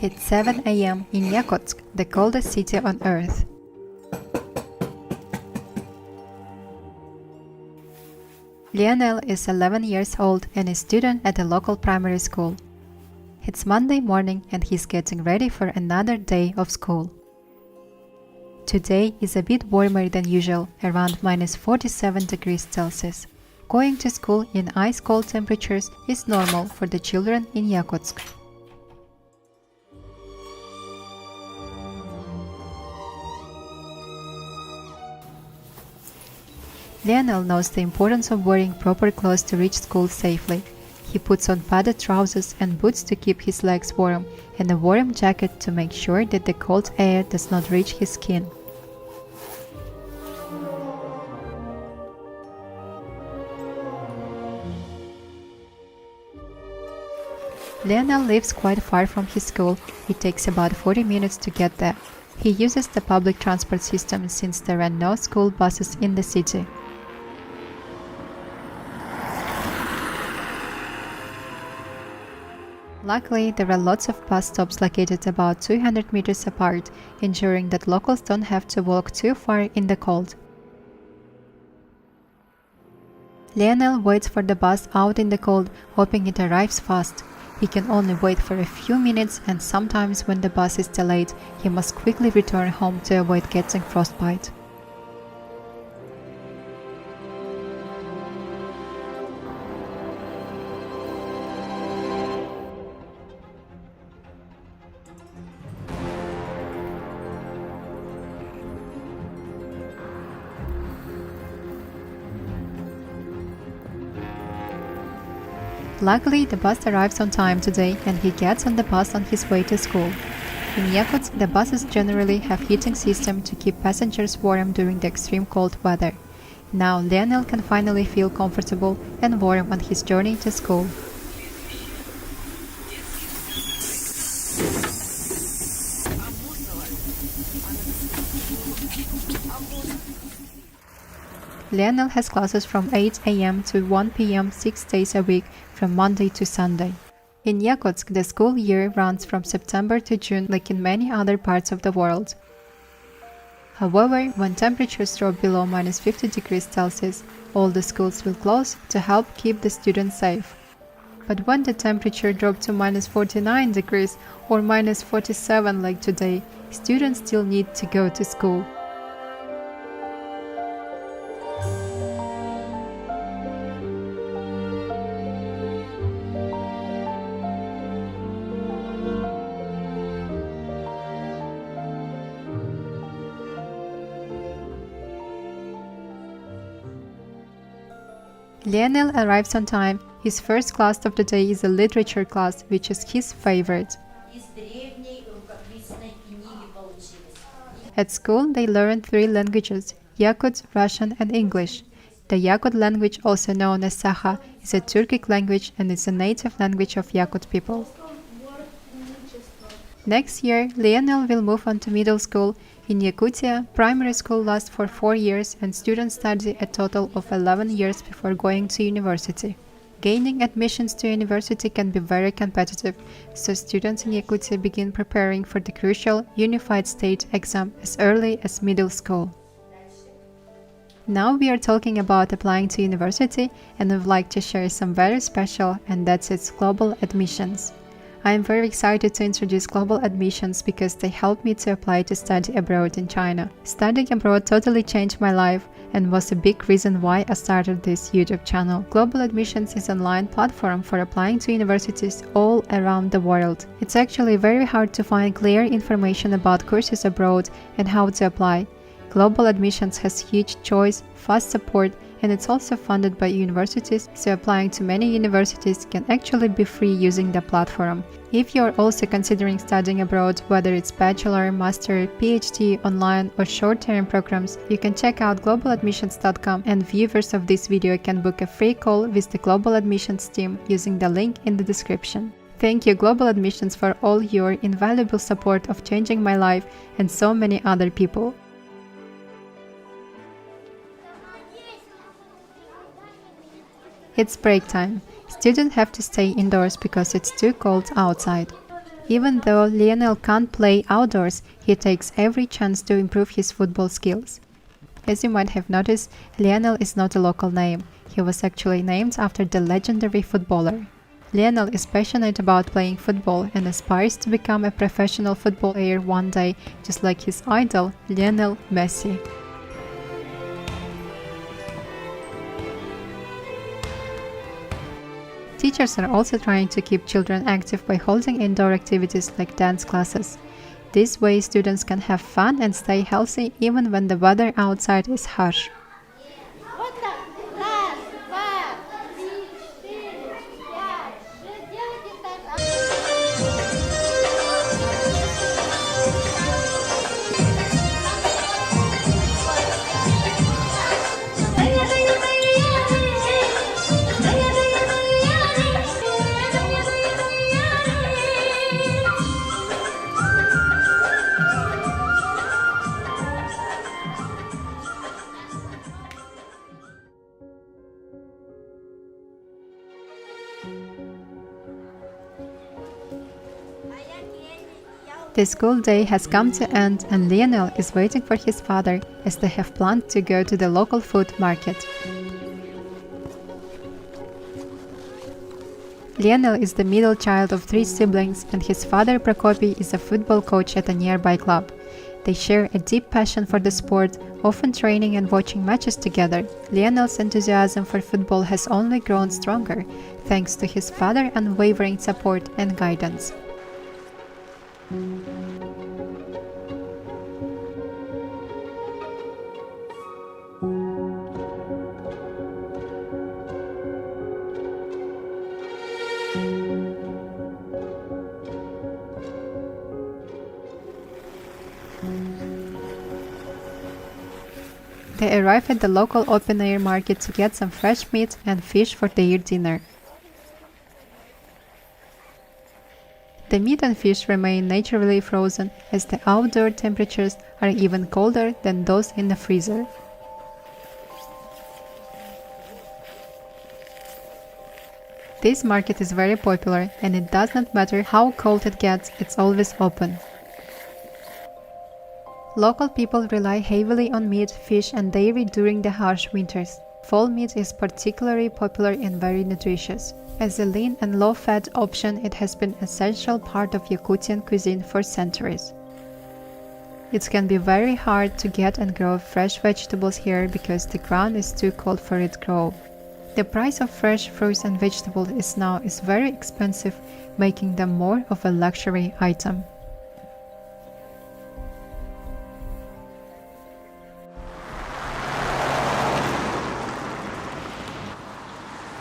It's 7 a.m. in Yakutsk, the coldest city on Earth. Lionel is 11 years old and a student at a local primary school. It's Monday morning and he's getting ready for another day of school. Today is a bit warmer than usual, around minus 47 degrees Celsius. Going to school in ice-cold temperatures is normal for the children in Yakutsk. Lionel knows the importance of wearing proper clothes to reach school safely. He puts on padded trousers and boots to keep his legs warm, and a warm jacket to make sure that the cold air does not reach his skin. Lionel lives quite far from his school. It takes about 40 minutes to get there. He uses the public transport system since there are no school buses in the city. Luckily, there are lots of bus stops located about 200 meters apart, ensuring that locals don't have to walk too far in the cold. Lionel waits for the bus out in the cold, hoping it arrives fast. He can only wait for a few minutes, and sometimes when the bus is delayed, he must quickly return home to avoid getting frostbite. Luckily, the bus arrives on time today and he gets on the bus on his way to school. In Yakutsk, the buses generally have heating system to keep passengers warm during the extreme cold weather. Now Lionel can finally feel comfortable and warm on his journey to school. Lionel has classes from 8 a.m. to 1 p.m. 6 days a week from Monday to Sunday. In Yakutsk, the school year runs from September to June like in many other parts of the world. However, when temperatures drop below minus 50 degrees Celsius, all the schools will close to help keep the students safe. But when the temperature drops to minus 49 degrees or minus 47 like today, students still need to go to school. Lionel arrives on time. His first class of the day is a literature class, which is his favorite. At school, they learn 3 languages: Yakut, Russian and English. The Yakut language, also known as Sakha, is a Turkic language and is a native language of Yakut people. Next year, Lionel will move on to middle school. In Yakutia, primary school lasts for 4 years and students study a total of 11 years before going to university. Gaining admissions to university can be very competitive, so students in Yakutia begin preparing for the crucial Unified State exam as early as middle school. Now we are talking about applying to university, and I would like to share some very special, and that's its global admissions. I am very excited to introduce global admissions because they help me to apply to study abroad in China. Studying abroad totally changed my life and was a big reason why I started this YouTube channel. Global Admissions is an online platform for applying to universities all around the world. It's actually very hard to find clear information about courses abroad and how to apply. Global Admissions has huge choice, fast support, and it's also funded by universities, so applying to many universities can actually be free using the platform. If you're also considering studying abroad, whether it's bachelor, master, PhD, online or short-term programs, you can check out globaladmissions.com, and viewers of this video can book a free call with the Global Admissions team using the link in the description. Thank you, Global Admissions, for all your invaluable support of changing my life and so many other people. It's break time. Students have to stay indoors because it's too cold outside. Even though Lionel can't play outdoors, he takes every chance to improve his football skills. As you might have noticed, Lionel is not a local name. He was actually named after the legendary footballer. Lionel is passionate about playing football and aspires to become a professional football player one day, just like his idol, Lionel Messi. Teachers are also trying to keep children active by holding indoor activities like dance classes. This way, students can have fun and stay healthy even when the weather outside is harsh. The school day has come to end and Lionel is waiting for his father as they have planned to go to the local food market. Lionel is the middle child of 3 siblings and his father Prokopy is a football coach at a nearby club. They share a deep passion for the sport, often training and watching matches together. Lionel's enthusiasm for football has only grown stronger, thanks to his father's unwavering support and guidance. They arrive at the local open-air market to get some fresh meat and fish for their dinner. The meat and fish remain naturally frozen as the outdoor temperatures are even colder than those in the freezer. This market is very popular and it does not matter how cold it gets, it's always open. Local people rely heavily on meat, fish and dairy during the harsh winters. Fall meat is particularly popular and very nutritious. As a lean and low-fat option, it has been an essential part of Yakutian cuisine for centuries. It can be very hard to get and grow fresh vegetables here because the ground is too cold for it to grow. The price of fresh fruits and vegetables is very expensive, making them more of a luxury item.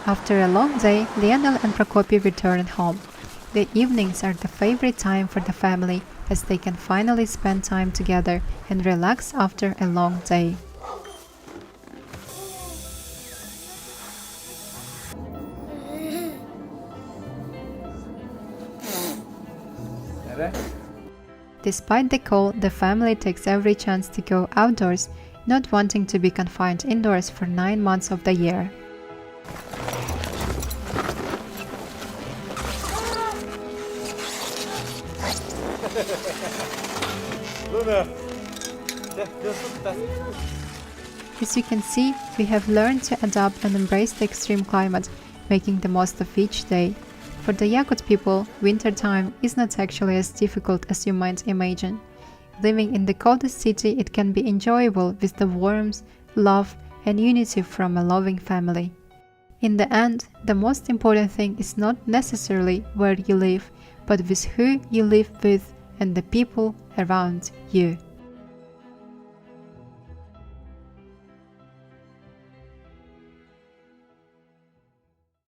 After a long day, Lionel and Prokopy return home. The evenings are the favorite time for the family as they can finally spend time together and relax after a long day. Despite the cold, the family takes every chance to go outdoors, not wanting to be confined indoors for 9 months of the year. As you can see, we have learned to adapt and embrace the extreme climate, making the most of each day. For the Yakut people, wintertime is not actually as difficult as you might imagine. Living in the coldest city, it can be enjoyable with the warmth, love, and unity from a loving family. In the end, the most important thing is not necessarily where you live, but with who you live with and the people around you.